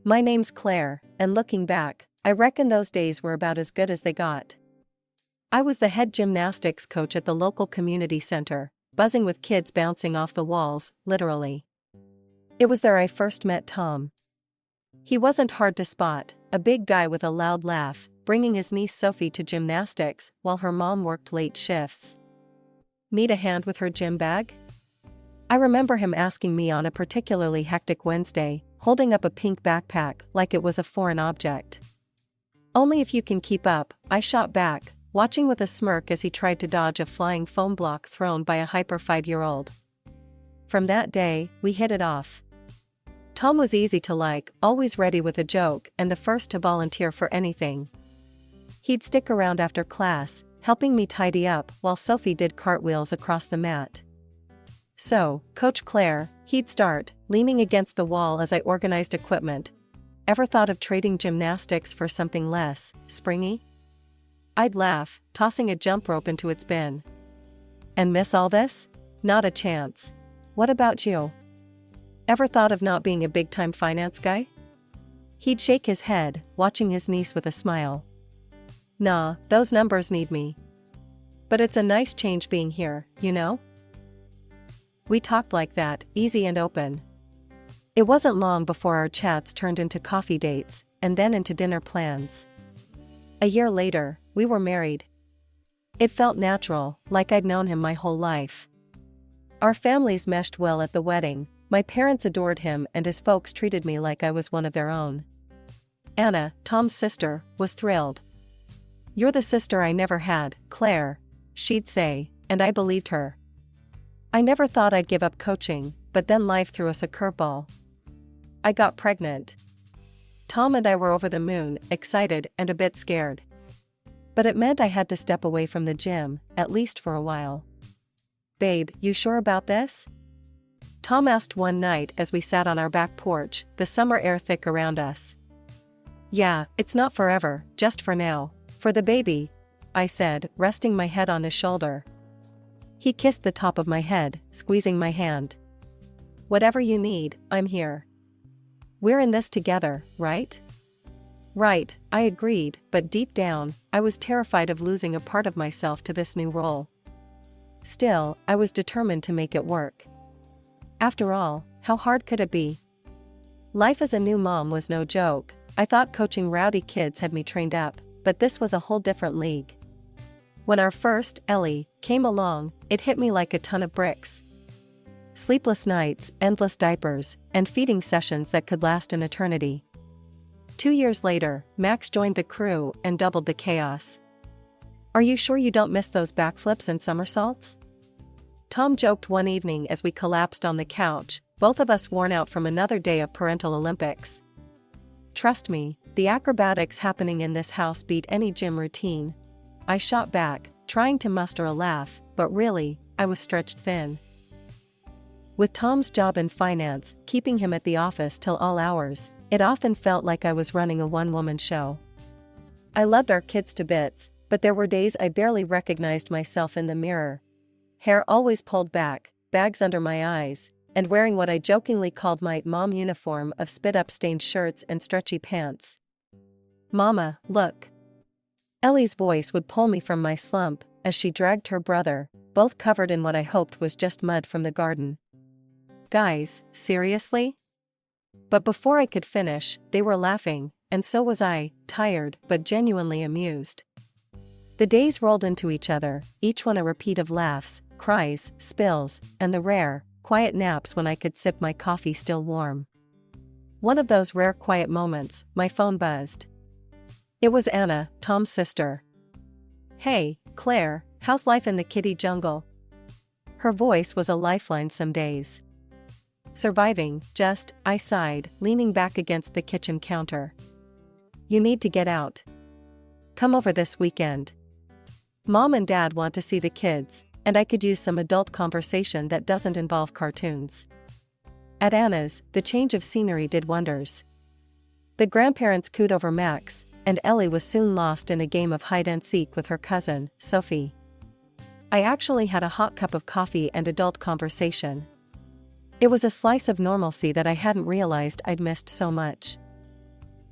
My name's Claire, and looking back, I reckon those days were about as good as they got. I was the head gymnastics coach at the local community center, buzzing with kids bouncing off the walls, literally. It was there I first met Tom. He wasn't hard to spot, a big guy with a loud laugh, bringing his niece Sophie to gymnastics while her mom worked late shifts. Need a hand with her gym bag? I remember him asking me on a particularly hectic Wednesday, holding up a pink backpack like it was a foreign object. Only if you can keep up, I shot back, watching with a smirk as he tried to dodge a flying foam block thrown by a hyper 5-year-old. From that day, we hit it off. Tom was easy to like, always ready with a joke and the first to volunteer for anything. He'd stick around after class, helping me tidy up while Sophie did cartwheels across the mat. So, Coach Claire, he'd start, leaning against the wall as I organized equipment. Ever thought of trading gymnastics for something less springy? I'd laugh, tossing a jump rope into its bin. And miss all this? Not a chance. What about you? Ever thought of not being a big-time finance guy? He'd shake his head, watching his niece with a smile. Nah, those numbers need me. But it's a nice change being here, you know? We talked like that, easy and open. It wasn't long before our chats turned into coffee dates, and then into dinner plans. A year later, we were married. It felt natural, like I'd known him my whole life. Our families meshed well at the wedding. My parents adored him and his folks treated me like I was one of their own. Anna, Tom's sister, was thrilled. "You're the sister I never had, Claire," she'd say, and I believed her. I never thought I'd give up coaching, but then life threw us a curveball. I got pregnant. Tom and I were over the moon, excited and a bit scared. But it meant I had to step away from the gym, at least for a while. "Babe, you sure about this?" Tom asked one night as we sat on our back porch, the summer air thick around us. "Yeah, it's not forever, just for now. For the baby," I said, resting my head on his shoulder. He kissed the top of my head, squeezing my hand. "Whatever you need, I'm here. We're in this together, right?" "Right," I agreed, but deep down, I was terrified of losing a part of myself to this new role. Still, I was determined to make it work. After all, how hard could it be? Life as a new mom was no joke. I thought coaching rowdy kids had me trained up, but this was a whole different league. When our first, Ellie, came along, it hit me like a ton of bricks. Sleepless nights, endless diapers, and feeding sessions that could last an eternity. 2 years later, Max joined the crew and doubled the chaos. "Are you sure you don't miss those backflips and somersaults?" Tom joked one evening as we collapsed on the couch, both of us worn out from another day of parental Olympics. "Trust me, the acrobatics happening in this house beat any gym routine," I shot back, trying to muster a laugh, but really, I was stretched thin. With Tom's job in finance, keeping him at the office till all hours, it often felt like I was running a one-woman show. I loved our kids to bits, but there were days I barely recognized myself in the mirror. Hair always pulled back, bags under my eyes, and wearing what I jokingly called my mom uniform of spit-up-stained shirts and stretchy pants. "Mama, look." Ellie's voice would pull me from my slump as she dragged her brother, both covered in what I hoped was just mud from the garden. "Guys, seriously?" But before I could finish, they were laughing, and so was I, tired but genuinely amused. The days rolled into each other, each one a repeat of laughs, cries, spills, and the rare, quiet naps when I could sip my coffee still warm. One of those rare quiet moments, my phone buzzed. It was Anna, Tom's sister. "Hey, Claire, how's life in the kitty jungle?" Her voice was a lifeline some days. "Surviving, just," I sighed, leaning back against the kitchen counter. "You need to get out. Come over this weekend. Mom and Dad want to see the kids, and I could use some adult conversation that doesn't involve cartoons." At Anna's, the change of scenery did wonders. The grandparents cooed over Max, and Ellie was soon lost in a game of hide-and-seek with her cousin, Sophie. I actually had a hot cup of coffee and adult conversation. It was a slice of normalcy that I hadn't realized I'd missed so much.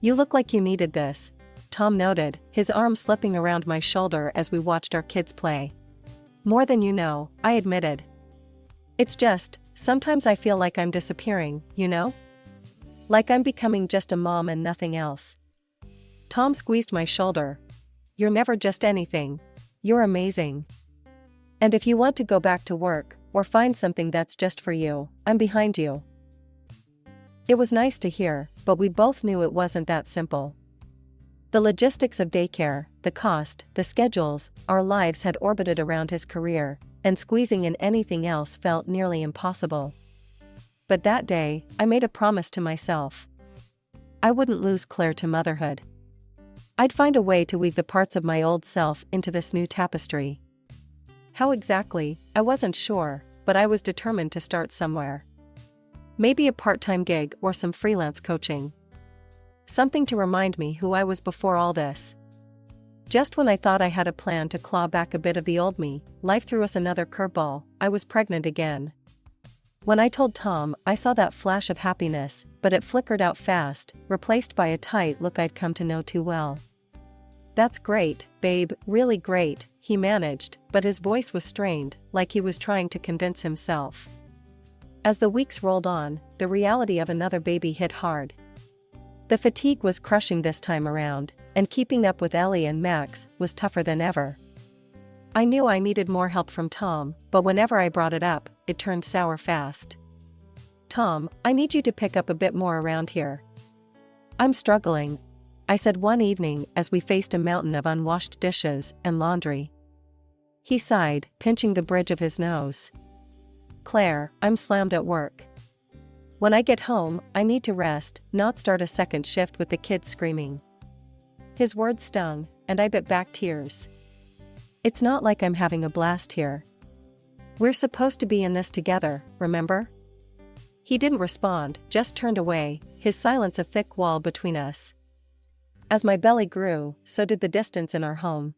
You look like you needed this, Tom noted, his arm slipping around my shoulder as we watched our kids play. More than you know, I admitted. It's just, sometimes I feel like I'm disappearing, you know? Like I'm becoming just a mom and nothing else. Tom squeezed my shoulder. You're never just anything. You're amazing. And if you want to go back to work, or find something that's just for you, I'm behind you. It was nice to hear, but we both knew it wasn't that simple. The logistics of daycare, the cost, the schedules, our lives had orbited around his career, and squeezing in anything else felt nearly impossible. But that day, I made a promise to myself. I wouldn't lose Claire to motherhood. I'd find a way to weave the parts of my old self into this new tapestry. How exactly, I wasn't sure, but I was determined to start somewhere. Maybe a part-time gig or some freelance coaching. Something to remind me who I was before all this. Just when I thought I had a plan to claw back a bit of the old me, life threw us another curveball. I was pregnant again. When I told Tom, I saw that flash of happiness, but it flickered out fast, replaced by a tight look I'd come to know too well. That's great, babe, really great, he managed, but his voice was strained, like he was trying to convince himself. As the weeks rolled on, the reality of another baby hit hard. The fatigue was crushing this time around, and keeping up with Ellie and Max was tougher than ever. I knew I needed more help from Tom, but whenever I brought it up, it turned sour fast. Tom, I need you to pick up a bit more around here. I'm struggling, I said one evening as we faced a mountain of unwashed dishes and laundry. He sighed, pinching the bridge of his nose. Claire, I'm slammed at work. When I get home, I need to rest, not start a second shift with the kids screaming. His words stung, and I bit back tears. It's not like I'm having a blast here. We're supposed to be in this together, remember? He didn't respond, just turned away, his silence a thick wall between us. As my belly grew, so did the distance in our home.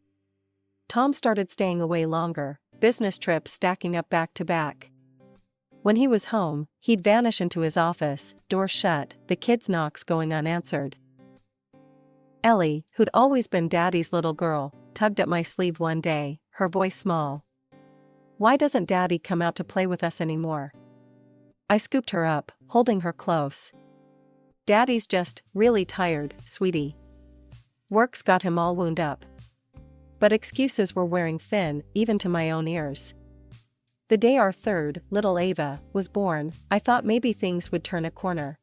Tom started staying away longer, business trips stacking up back to back. When he was home, he'd vanish into his office, door shut, the kids' knocks going unanswered. Ellie, who'd always been Daddy's little girl, tugged at my sleeve one day, her voice small. Why doesn't Daddy come out to play with us anymore? I scooped her up, holding her close. Daddy's just really tired, sweetie. Work's got him all wound up. But excuses were wearing thin, even to my own ears. The day our third, little Ava, was born, I thought maybe things would turn a corner.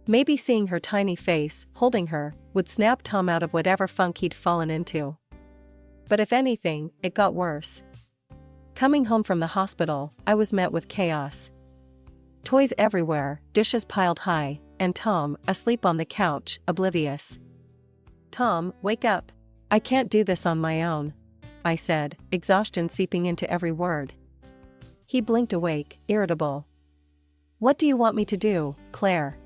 Maybe seeing her tiny face, holding her, would snap Tom out of whatever funk he'd fallen into. But if anything, it got worse. Coming home from the hospital, I was met with chaos. Toys everywhere, dishes piled high, and Tom, asleep on the couch, oblivious. Tom, wake up. I can't do this on my own, I said, exhaustion seeping into every word. He blinked awake, irritable. What do you want me to do, Claire?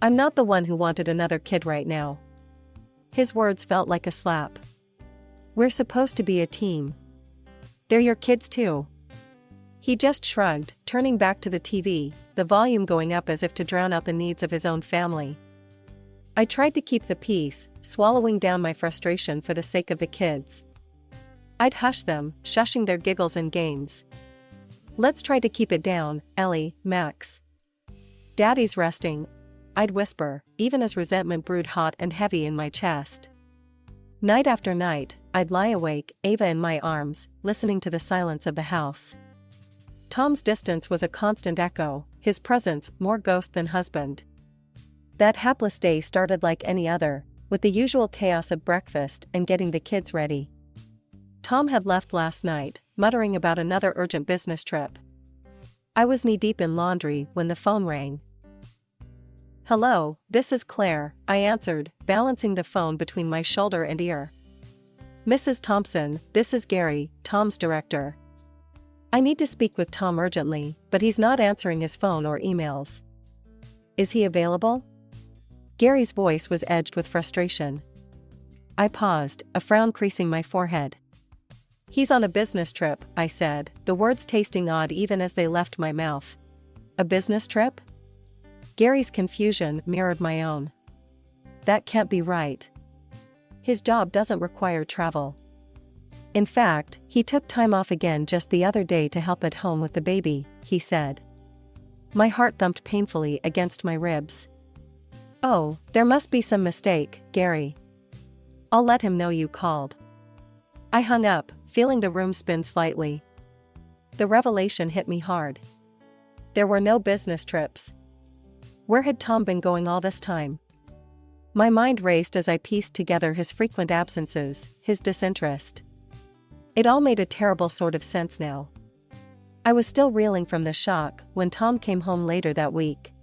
I'm not the one who wanted another kid right now. His words felt like a slap. We're supposed to be a team. They're your kids too. He just shrugged, turning back to the TV, the volume going up as if to drown out the needs of his own family. I tried to keep the peace, swallowing down my frustration for the sake of the kids. I'd hush them, shushing their giggles and games. Let's try to keep it down, Ellie, Max. Daddy's resting, I'd whisper, even as resentment brewed hot and heavy in my chest. Night after night, I'd lie awake, Ava in my arms, listening to the silence of the house. Tom's distance was a constant echo, his presence more ghost than husband. That hapless day started like any other, with the usual chaos of breakfast and getting the kids ready. Tom had left last night, muttering about another urgent business trip. I was knee-deep in laundry when the phone rang. Hello, this is Claire, I answered, balancing the phone between my shoulder and ear. Mrs. Thompson, this is Gary, Tom's director. I need to speak with Tom urgently, but he's not answering his phone or emails. Is he available? Gary's voice was edged with frustration. I paused, a frown creasing my forehead. He's on a business trip, I said, the words tasting odd even as they left my mouth. A business trip? Gary's confusion mirrored my own. That can't be right. His job doesn't require travel. In fact, he took time off again just the other day to help at home with the baby, he said. My heart thumped painfully against my ribs. Oh, there must be some mistake, Gary. I'll let him know you called. I hung up, feeling the room spin slightly. The revelation hit me hard. There were no business trips. Where had Tom been going all this time? My mind raced as I pieced together his frequent absences, his disinterest. It all made a terrible sort of sense now. I was still reeling from the shock when Tom came home later that week.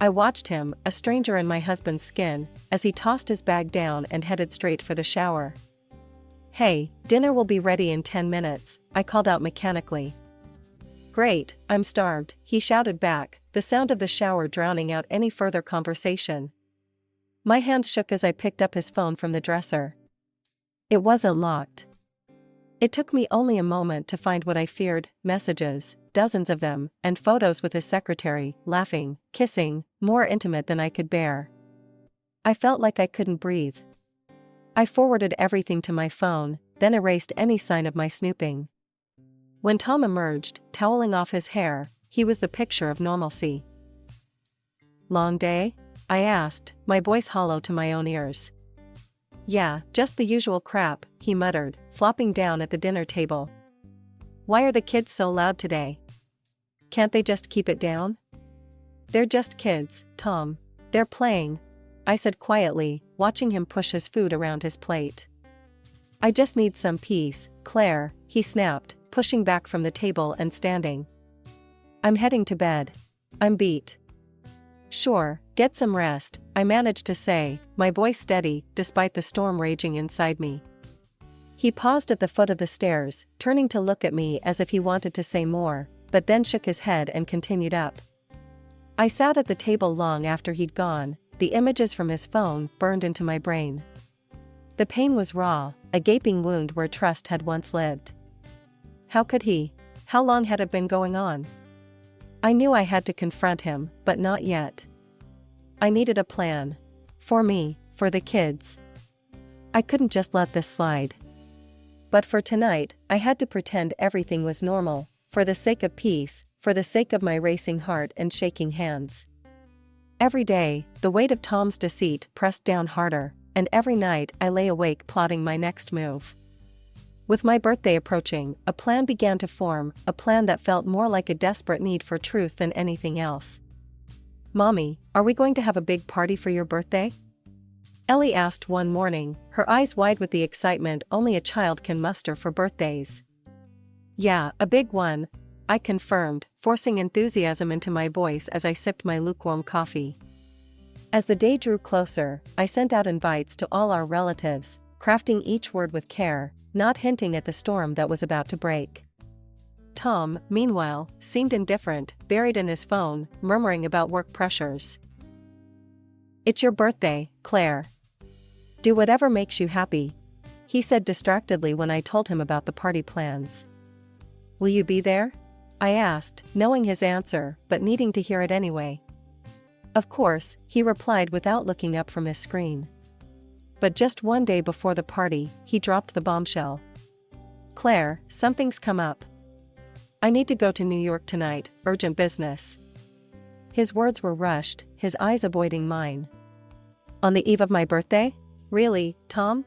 I watched him, a stranger in my husband's skin, as he tossed his bag down and headed straight for the shower. Hey, dinner will be ready in 10 minutes, I called out mechanically. Great, I'm starved, he shouted back, the sound of the shower drowning out any further conversation. My hands shook as I picked up his phone from the dresser. It wasn't locked. It took me only a moment to find what I feared: messages, dozens of them, and photos with his secretary, laughing, kissing, more intimate than I could bear. I felt like I couldn't breathe. I forwarded everything to my phone, then erased any sign of my snooping. When Tom emerged, toweling off his hair, he was the picture of normalcy. Long day? I asked, my voice hollow to my own ears. Yeah, just the usual crap, he muttered, flopping down at the dinner table. Why are the kids so loud today? Can't they just keep it down? They're just kids, Tom. They're playing, I said quietly, watching him push his food around his plate. I just need some peace, Claire, he snapped, pushing back from the table and standing. I'm heading to bed. I'm beat. Sure, get some rest, I managed to say, my voice steady, despite the storm raging inside me. He paused at the foot of the stairs, turning to look at me as if he wanted to say more, but then shook his head and continued up. I sat at the table long after he'd gone, the images from his phone burned into my brain. The pain was raw, a gaping wound where trust had once lived. How could he? How long had it been going on? I knew I had to confront him, but not yet. I needed a plan. For me, for the kids. I couldn't just let this slide. But for tonight, I had to pretend everything was normal, for the sake of peace, for the sake of my racing heart and shaking hands. Every day, the weight of Tom's deceit pressed down harder, and every night I lay awake plotting my next move. With my birthday approaching, a plan began to form, a plan that felt more like a desperate need for truth than anything else. Mommy, are we going to have a big party for your birthday? Ellie asked one morning, her eyes wide with the excitement only a child can muster for birthdays. Yeah, a big one, I confirmed, forcing enthusiasm into my voice as I sipped my lukewarm coffee. As the day drew closer, I sent out invites to all our relatives, crafting each word with care, not hinting at the storm that was about to break. Tom, meanwhile, seemed indifferent, buried in his phone, murmuring about work pressures. It's your birthday, Claire. Do whatever makes you happy, he said distractedly when I told him about the party plans. Will you be there? I asked, knowing his answer, but needing to hear it anyway. Of course, he replied without looking up from his screen. But just one day before the party, he dropped the bombshell. Claire, something's come up. I need to go to New York tonight, urgent business. His words were rushed, his eyes avoiding mine. On the eve of my birthday? Really, Tom?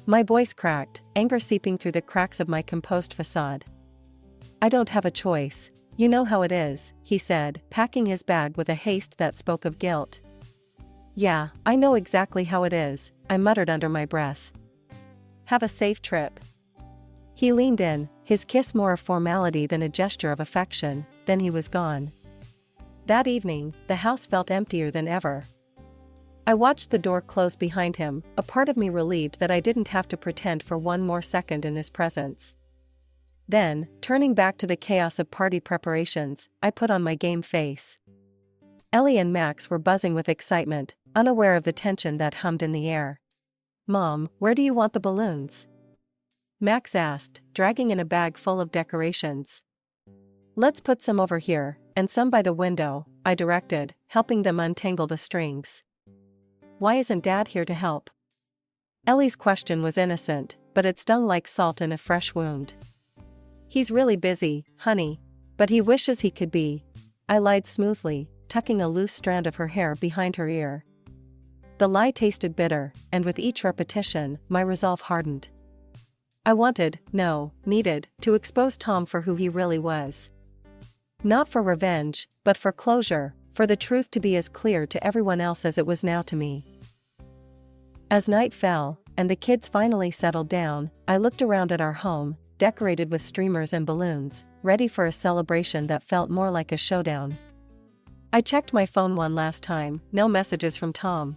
My voice cracked, anger seeping through the cracks of my composed facade. I don't have a choice. You know how it is, he said, packing his bag with a haste that spoke of guilt. Yeah, I know exactly how it is, I muttered under my breath. Have a safe trip. He leaned in, his kiss more a formality than a gesture of affection, then he was gone. That evening, the house felt emptier than ever. I watched the door close behind him, a part of me relieved that I didn't have to pretend for one more second in his presence. Then, turning back to the chaos of party preparations, I put on my game face. Ellie and Max were buzzing with excitement, unaware of the tension that hummed in the air. Mom, where do you want the balloons? Max asked, dragging in a bag full of decorations. Let's put some over here, and some by the window, I directed, helping them untangle the strings. why isn't Dad here to help? Ellie's question was innocent, but it stung like salt in a fresh wound. He's really busy, honey. But he wishes he could be. I lied smoothly, tucking a loose strand of her hair behind her ear. The lie tasted bitter, and with each repetition, my resolve hardened. I needed, to expose Tom for who he really was. Not for revenge, but for closure, for the truth to be as clear to everyone else as it was now to me. As night fell, and the kids finally settled down, I looked around at our home, decorated with streamers and balloons, ready for a celebration that felt more like a showdown. I checked my phone one last time, no messages from Tom.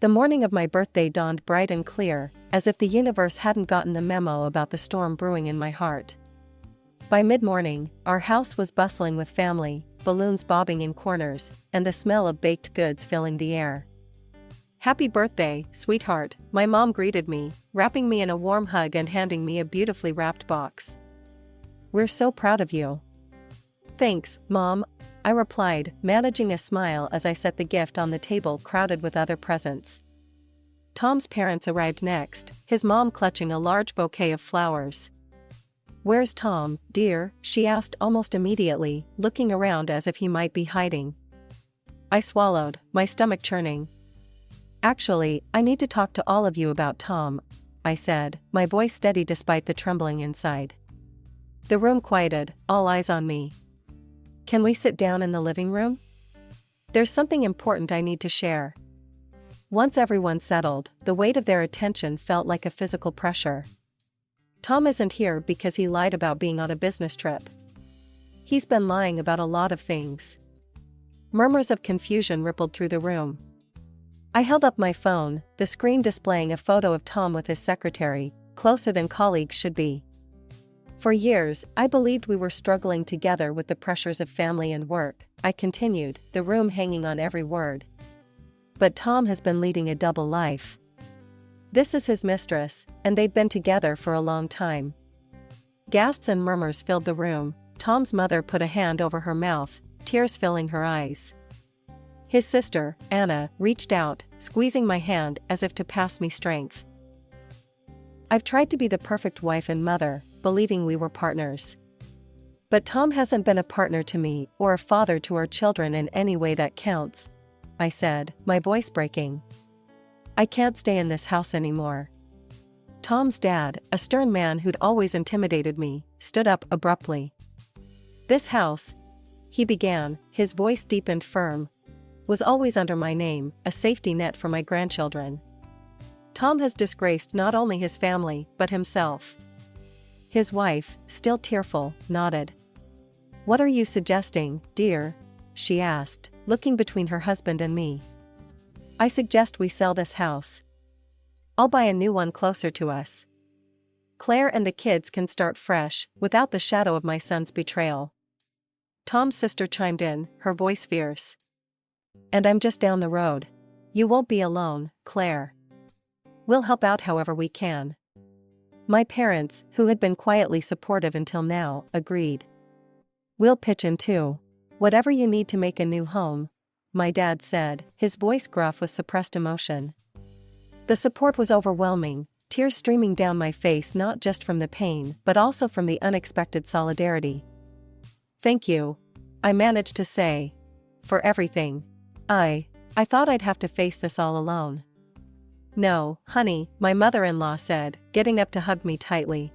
The morning of my birthday dawned bright and clear, as if the universe hadn't gotten the memo about the storm brewing in my heart. By mid-morning, our house was bustling with family, balloons bobbing in corners, and the smell of baked goods filling the air. "Happy birthday, sweetheart," my mom greeted me, wrapping me in a warm hug and handing me a beautifully wrapped box. "We're so proud of you." "Thanks, Mom," I replied, managing a smile as I set the gift on the table crowded with other presents. Tom's parents arrived next, his mom clutching a large bouquet of flowers. "Where's Tom, dear?" she asked almost immediately, looking around as if he might be hiding. I swallowed, my stomach churning. "Actually, I need to talk to all of you about Tom," I said, my voice steady despite the trembling inside. The room quieted, all eyes on me. "Can we sit down in the living room? There's something important I need to share." Once everyone settled, the weight of their attention felt like a physical pressure. "Tom isn't here because he lied about being on a business trip. He's been lying about a lot of things." Murmurs of confusion rippled through the room. I held up my phone, the screen displaying a photo of Tom with his secretary, closer than colleagues should be. "For years, I believed we were struggling together with the pressures of family and work," I continued, the room hanging on every word. "But Tom has been leading a double life. This is his mistress, and they've been together for a long time." Gasps and murmurs filled the room. Tom's mother put a hand over her mouth, tears filling her eyes. His sister, Anna, reached out, squeezing my hand as if to pass me strength. "I've tried to be the perfect wife and mother, believing we were partners. But Tom hasn't been a partner to me or a father to our children in any way that counts," I said, my voice breaking. "I can't stay in this house anymore." Tom's dad, a stern man who'd always intimidated me, stood up abruptly. "This house," he began, his voice deep and firm, "was always under my name, a safety net for my grandchildren. Tom has disgraced not only his family, but himself." His wife, still tearful, nodded. "What are you suggesting, dear?" she asked, looking between her husband and me. "I suggest we sell this house. I'll buy a new one closer to us. Claire and the kids can start fresh, without the shadow of my son's betrayal." Tom's sister chimed in, her voice fierce. "And I'm just down the road. You won't be alone, Claire. We'll help out however we can." My parents, who had been quietly supportive until now, agreed. "We'll pitch in too. Whatever you need to make a new home," my dad said, his voice gruff with suppressed emotion. The support was overwhelming, tears streaming down my face not just from the pain but also from the unexpected solidarity. "Thank you," I managed to say. "For everything. I thought I'd have to face this all alone." "No, honey," my mother-in-law said, getting up to hug me tightly.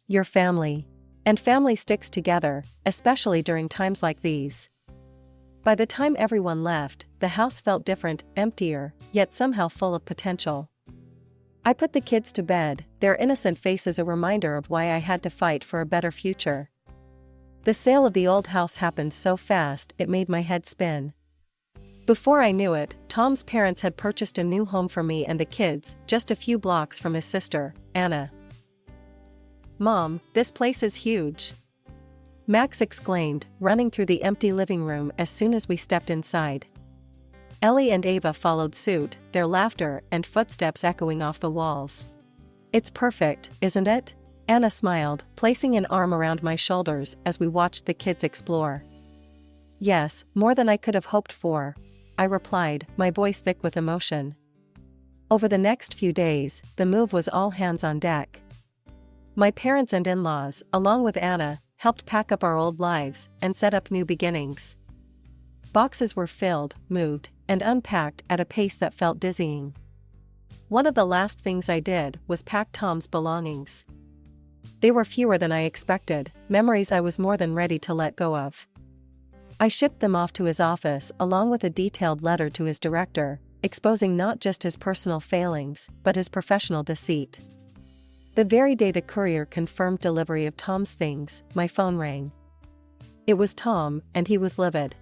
"Your family. And family sticks together, especially during times like these." By the time everyone left, the house felt different, emptier, yet somehow full of potential. I put the kids to bed, their innocent faces a reminder of why I had to fight for a better future. The sale of the old house happened so fast it made my head spin. Before I knew it, Tom's parents had purchased a new home for me and the kids, just a few blocks from his sister, Anna. "Mom, this place is huge," Max exclaimed, running through the empty living room as soon as we stepped inside. Ellie and Ava followed suit, their laughter and footsteps echoing off the walls. "It's perfect, isn't it?" Anna smiled, placing an arm around my shoulders as we watched the kids explore. "Yes, more than I could have hoped for," I replied, my voice thick with emotion. Over the next few days, the move was all hands on deck. My parents and in-laws, along with Anna, helped pack up our old lives and set up new beginnings. Boxes were filled, moved, and unpacked at a pace that felt dizzying. One of the last things I did was pack Tom's belongings. They were fewer than I expected, memories I was more than ready to let go of. I shipped them off to his office along with a detailed letter to his director, exposing not just his personal failings, but his professional deceit. The very day the courier confirmed delivery of Tom's things, my phone rang. It was Tom, and he was livid.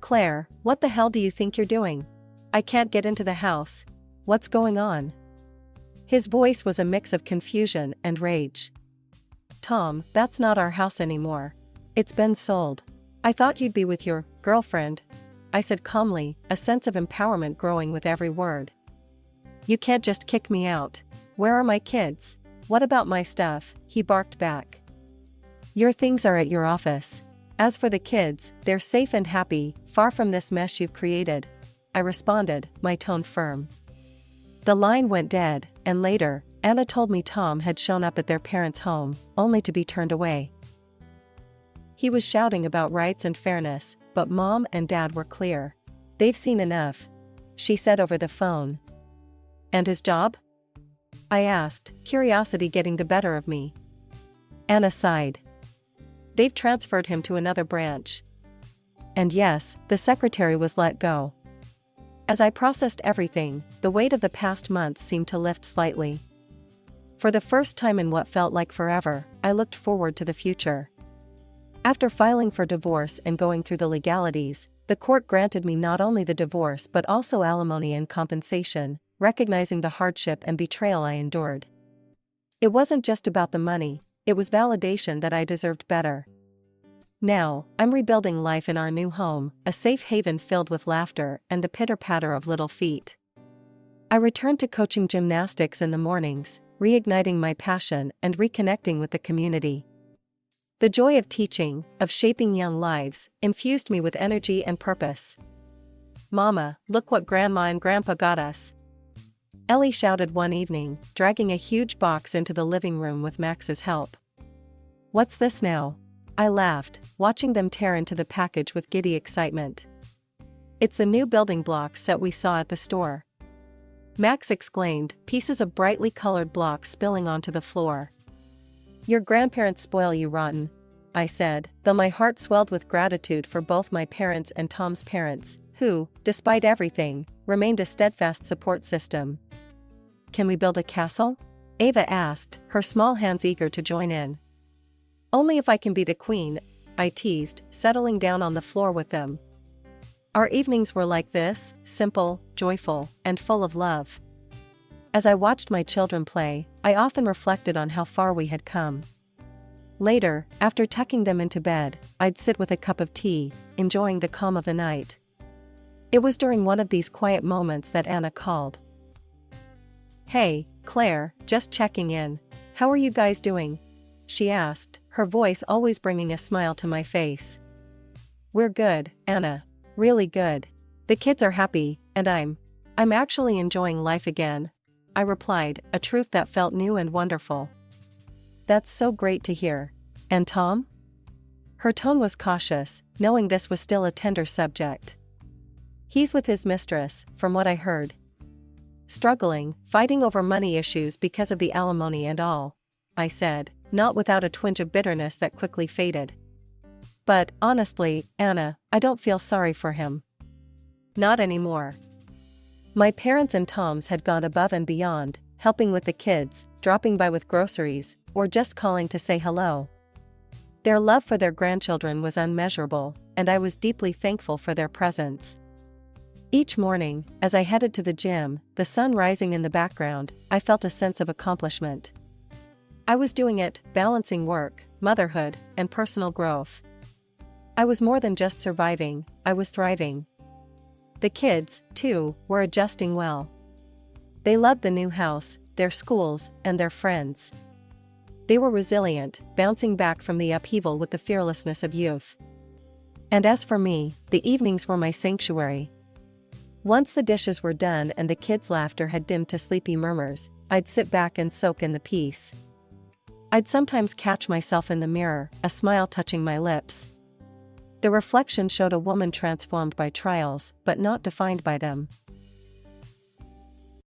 Claire, what the hell do you think you're doing? I can't get into the house. What's going on? His voice was a mix of confusion and rage. Tom, that's not our house anymore. It's been sold. I thought you'd be with your girlfriend, I said calmly, a sense of empowerment growing with every word. You can't just kick me out. Where are my kids? What about my stuff? He barked back. Your things are at your office. As for the kids, they're safe and happy, far from this mess you've created, I responded, my tone firm. The line went dead, and later, Anna told me Tom had shown up at their parents' home, only to be turned away. He was shouting about rights and fairness, but Mom and Dad were clear. They've seen enough, she said over the phone. And his job? I asked, curiosity getting the better of me. Anna sighed. They've transferred him to another branch. And yes, the secretary was let go. As I processed everything, the weight of the past months seemed to lift slightly. For the first time in what felt like forever, I looked forward to the future. After filing for divorce and going through the legalities, the court granted me not only the divorce but also alimony and compensation, recognizing the hardship and betrayal I endured. It wasn't just about the money, it was validation that I deserved better. Now, I'm rebuilding life in our new home, a safe haven filled with laughter and the pitter-patter of little feet. I returned to coaching gymnastics in the mornings, reigniting my passion and reconnecting with the community. The joy of teaching, of shaping young lives, infused me with energy and purpose. Mama, look what Grandma and Grandpa got us. Ellie shouted one evening, dragging a huge box into the living room with Max's help. What's this now? I laughed, watching them tear into the package with giddy excitement. It's the new building blocks set we saw at the store. Max exclaimed, pieces of brightly colored blocks spilling onto the floor. Your grandparents spoil you rotten, I said, though my heart swelled with gratitude for both my parents and Tom's parents, who, despite everything, remained a steadfast support system. Can we build a castle? Ava asked, her small hands eager to join in. Only if I can be the queen, I teased, settling down on the floor with them. Our evenings were like this, simple, joyful, and full of love. As I watched my children play, I often reflected on how far we had come. Later, after tucking them into bed, I'd sit with a cup of tea, enjoying the calm of the night. It was during one of these quiet moments that Anna called. Hey, Claire, just checking in. How are you guys doing? She asked, her voice always bringing a smile to my face. We're good, Anna. Really good. The kids are happy, and I'm actually enjoying life again, I replied, a truth that felt new and wonderful. That's so great to hear. And Tom? Her tone was cautious, knowing this was still a tender subject. He's with his mistress, from what I heard. Struggling, fighting over money issues because of the alimony and all, I said, not without a twinge of bitterness that quickly faded. But, honestly, Anna, I don't feel sorry for him. Not anymore. My parents and Tom's had gone above and beyond, helping with the kids, dropping by with groceries, or just calling to say hello. Their love for their grandchildren was unmeasurable, and I was deeply thankful for their presence. Each morning, as I headed to the gym, the sun rising in the background, I felt a sense of accomplishment. I was doing it, balancing work, motherhood, and personal growth. I was more than just surviving, I was thriving. The kids, too, were adjusting well. They loved the new house, their schools, and their friends. They were resilient, bouncing back from the upheaval with the fearlessness of youth. And as for me, the evenings were my sanctuary. Once the dishes were done and the kids' laughter had dimmed to sleepy murmurs, I'd sit back and soak in the peace. I'd sometimes catch myself in the mirror, a smile touching my lips. The reflection showed a woman transformed by trials, but not defined by them.